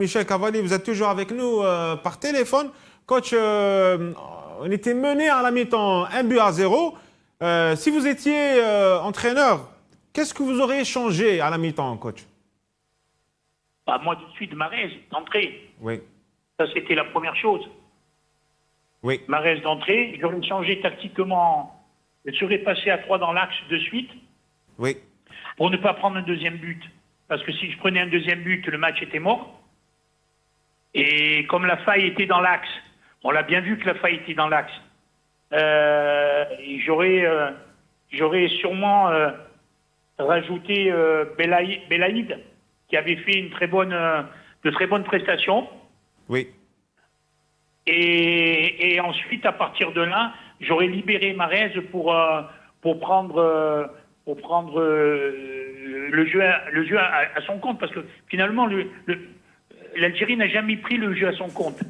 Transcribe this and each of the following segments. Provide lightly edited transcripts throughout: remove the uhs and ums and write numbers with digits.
Michel Cavalli, vous êtes toujours avec nous par téléphone. Coach, on était mené à la mi-temps 1-0. Si vous étiez entraîneur, qu'est-ce que vous auriez changé à la mi-temps, coach? Bah, moi, tout de suite, Mahrez, d'entrée. Oui. Ça, c'était la première chose. Oui. Mahrez d'entrée, j'aurais changé tactiquement. Je serais passé à 3 dans l'axe de suite Oui. pour ne pas prendre un deuxième but. Parce que si je prenais un deuxième but, le match était mort. Et comme la faille était dans l'axe, on l'a bien vu que la faille était dans l'axe, j'aurais sûrement rajouté Belaïd, qui avait fait de très bonnes prestations. Oui. Et ensuite, à partir de là, j'aurais libéré Mahrez pour prendre le jeu à son compte. Parce que finalement, l'Algérie n'a jamais pris le jeu à son compte.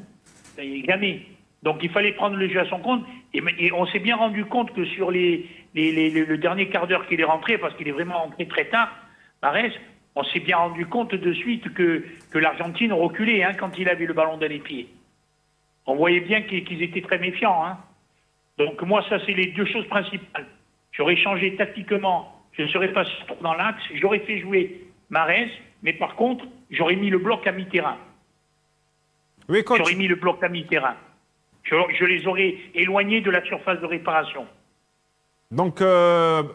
Jamais. Donc il fallait prendre le jeu à son compte. Et on s'est bien rendu compte que sur le dernier quart d'heure qu'il est rentré, parce qu'il est vraiment rentré très tard, Mahrez, on s'est bien rendu compte de suite que l'Argentine reculait quand il avait le ballon dans les pieds. On voyait bien qu'ils étaient très méfiants. Donc moi, ça c'est les deux choses principales. J'aurais changé tactiquement, je ne serais pas trop dans l'axe, j'aurais fait jouer Mahrez, mais par contre, j'aurais mis le bloc à mi-terrain. Oui, coach. J'aurais mis le bloc à mi-terrain. Je les aurais éloignés de la surface de réparation. Donc,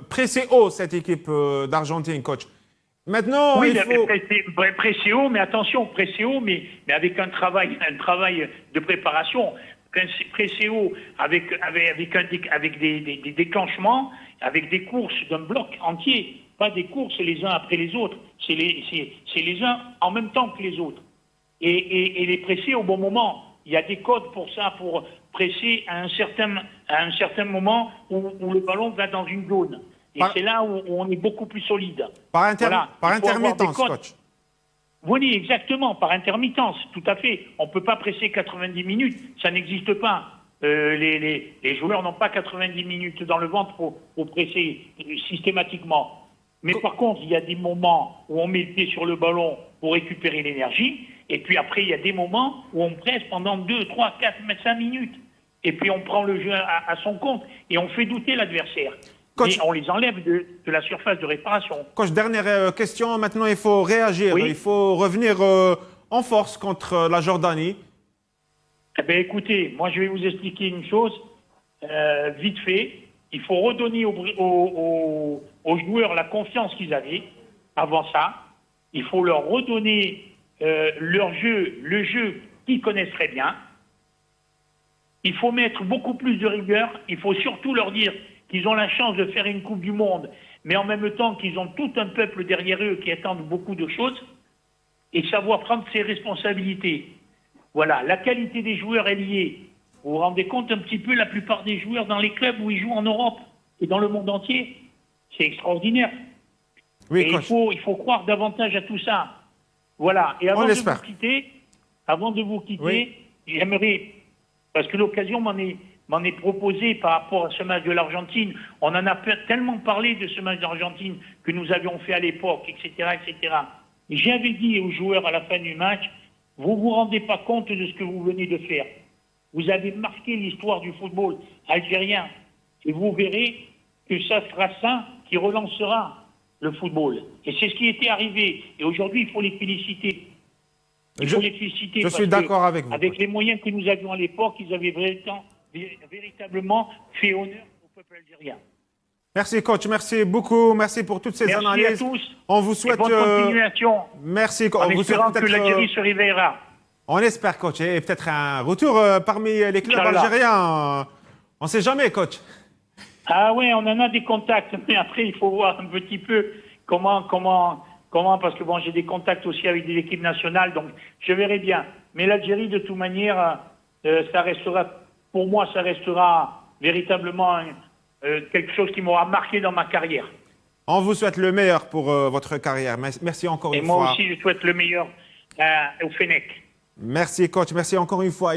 pressé haut cette équipe d'Argentine, coach. Maintenant, oui, il faut... pressé haut, mais attention, pressé haut, mais avec un travail de préparation. Pressé haut avec des déclenchements, avec des courses d'un bloc entier, pas des courses les uns après les autres. C'est les uns en même temps que les autres. Et les presser au bon moment. Il y a des codes pour ça, pour presser à un certain moment où le ballon va dans une zone. Et c'est là où on est beaucoup plus solide. Par Par intermittence, coach. Oui, exactement, par intermittence, tout à fait. On ne peut pas presser 90 minutes, ça n'existe pas. Les joueurs n'ont pas 90 minutes dans le ventre pour presser systématiquement. Mais par contre, il y a des moments où on met le pied sur le ballon pour récupérer l'énergie, et puis après, il y a des moments où on presse pendant 2, 3, 4, 5 minutes. Et puis on prend le jeu à son compte, et on fait douter l'adversaire. Coach, mais on les enlève de la surface de réparation. Coach, dernière question. Maintenant, il faut réagir. Oui. Il faut revenir en force contre la Jordanie. Eh bien, écoutez, moi, je vais vous expliquer une chose, vite fait. Il faut redonner aux joueurs la confiance qu'ils avaient avant ça. Il faut leur redonner leur jeu, le jeu qu'ils connaissent très bien. Il faut mettre beaucoup plus de rigueur. Il faut surtout leur dire qu'ils ont la chance de faire une Coupe du Monde, mais en même temps qu'ils ont tout un peuple derrière eux qui attendent beaucoup de choses, et savoir prendre ses responsabilités. Voilà, la qualité des joueurs est liée. Vous vous rendez compte un petit peu, la plupart des joueurs dans les clubs où ils jouent en Europe et dans le monde entier, c'est extraordinaire. Oui, et coach. il faut croire davantage à tout ça. Voilà, et avant de vous quitter, oui. J'aimerais, parce que l'occasion m'en est proposé par rapport à ce match de l'Argentine. On en a tellement parlé de ce match d'Argentine que nous avions fait à l'époque, etc., etc. Et j'avais dit aux joueurs à la fin du match, vous vous rendez pas compte de ce que vous venez de faire. Vous avez marqué l'histoire du football algérien. Et vous verrez que ça sera ça qui relancera le football. Et c'est ce qui était arrivé. Et aujourd'hui, il faut les féliciter. Il faut les féliciter. Je suis d'accord avec vous. Avec les moyens que nous avions à l'époque, ils avaient véritablement fait honneur au peuple algérien. Merci, coach. Merci beaucoup. Merci pour toutes ces analyses. Merci à tous. On vous souhaite... bonne continuation. Merci. En espérant que l'Algérie se réveillera. On espère, coach. Et peut-être un retour parmi les clubs algériens. On ne sait jamais, coach. Ah oui, on en a des contacts. Mais après, il faut voir un petit peu comment parce que bon, j'ai des contacts aussi avec des équipes nationales, donc je verrai bien. Mais l'Algérie, de toute manière, ça restera, pour moi, ça restera véritablement quelque chose qui m'aura marqué dans ma carrière. On vous souhaite le meilleur pour votre carrière. Merci encore une fois. Et moi aussi, je souhaite le meilleur au Fennec. Merci, coach. Merci encore une fois.